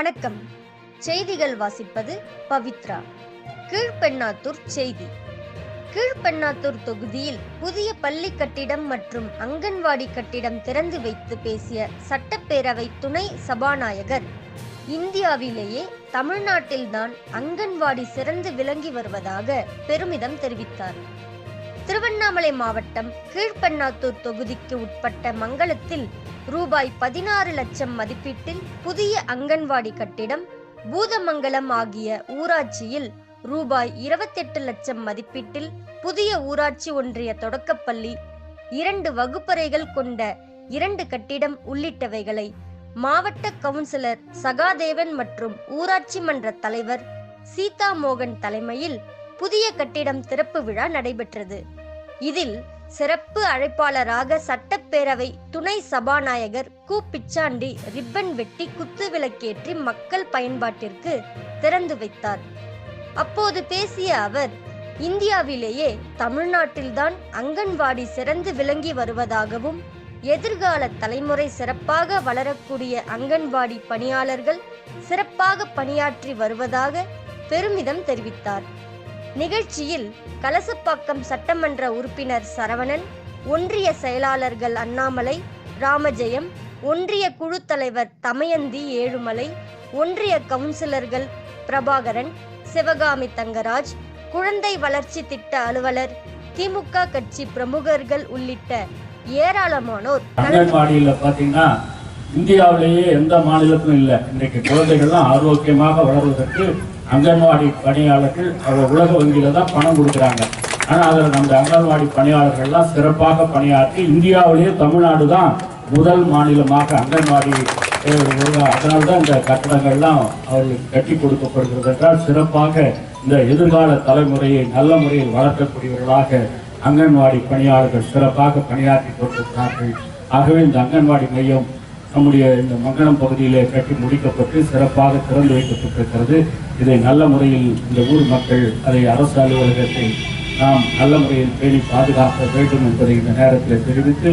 வணக்கம். செய்திகள் வாசிப்பது பவித்ரா. கீழ்பெண்ணாத்தூர் செய்தி. கீழ்பெண்ணாத்தூர் தொகுதியில் புதிய பள்ளி கட்டிடம் மற்றும் அங்கன்வாடி கட்டிடம் திறந்து வைத்து பேசிய சட்டப்பேரவை துணை சபாநாயகர், இந்தியாவிலேயே தமிழ்நாட்டில்தான் அங்கன்வாடி சிறந்து விளங்கி வருவதாக பெருமிதம் தெரிவித்தார். திருவண்ணாமலை மாவட்டம் கீழ்பெண்ணாத்தூர் தொகுதிக்கு உட்பட்ட மங்களத்தில் ரூபாய் 16 லட்சம் மதிப்பீட்டில் புதிய அங்கன்வாடி கட்டிடம், பூதமங்கலம் ஆகிய ஊராட்சியில் ரூபாய் 28 லட்சம் மதிப்பீட்டில் புதிய ஊராட்சி ஒன்றிய தொடக்கப்பள்ளி, 2 வகுப்பறைகள் கொண்ட 2 கட்டிடம் உள்ளிட்டவைகளை மாவட்ட கவுன்சிலர் சகாதேவன் மற்றும் ஊராட்சி மன்ற தலைவர் சீதா மோகன் தலைமையில் புதிய கட்டிடம் திறப்பு விழா நடைபெற்றது. இதில் சிறப்பு அழைப்பாளராக சட்டப்பேரவை துணை சபாநாயகர் கு. பிச்சாண்டி ரிப்பன் வெட்டி குத்து விளக்கேற்றி மக்கள் பயன்பாட்டிற்கு திறந்து வைத்தார். அப்போது பேசிய அவர், இந்தியாவிலேயே தமிழ்நாட்டில்தான் அங்கன்வாடி சிறந்து விளங்கி வருவதாகவும், எதிர்கால தலைமுறை சிறப்பாக வளரக்கூடிய அங்கன்வாடி பணியாளர்கள் சிறப்பாக பணியாற்றி வருவதாக பெருமிதம் தெரிவித்தார். நிகழ்ச்சியில் கலசப்பாக்கம் சட்டமன்ற உறுப்பினர் சரவணன், ஒன்றிய செயலாளர்கள் அண்ணாமலை, ராமஜெயம், ஒன்றிய குழு தலைவர் தமயந்தி ஏழுமலை, ஒன்றிய கவுன்சிலர்கள் பிரபாகரன், சிவகாமி தங்கராஜ், குழந்தை வளர்ச்சி திட்ட அலுவலர், திமுக கட்சி பிரமுகர்கள் உள்ளிட்ட ஏராளமானோர். அங்கன்வாடியில் பார்த்தீங்கன்னா இந்தியாவிலேயே எந்த மாநிலத்தும் இல்லை. இன்றைக்கு குழந்தைகள்லாம் ஆரோக்கியமாக வளர்வதற்கு அங்கன்வாடி பணியாளர்கள் உலக வங்கியில தான் பணம் கொடுக்குறாங்க. ஆனால் அதில் நம்ம அங்கன்வாடி பணியாளர்கள்லாம் சிறப்பாக பணியாற்றி இந்தியாவிலேயே தமிழ்நாடு தான் முதல் மாநிலமாக அங்கன்வாடி, அதனால்தான் இந்த கட்டடங்கள்லாம் அவர்களுக்கு கட்டி கொடுக்கப்படுகிறது என்றால் சிறப்பாக இந்த எதிர்கால தலைமுறையை நல்ல முறையில் வளர்க்கக்கூடியவர்களாக அங்கன்வாடி பணியாளர்கள் சிறப்பாக பணியாற்றி கொண்டிருக்கிறார்கள். ஆகவே இந்த அங்கன்வாடி மையம் நம்முடைய இந்த மங்களம் பகுதியிலே கட்டி முடிக்கப்பட்டு சிறப்பாக திறந்து வைக்கப்பட்டிருக்கிறது. இதை நல்ல முறையில் இந்த ஊர் மக்கள், அதை அரசு அலுவலகத்தை நாம் நல்ல முறையில் பேணி பாதுகாக்க வேண்டும் என்பதை இந்த நேரத்தில் தெரிவித்து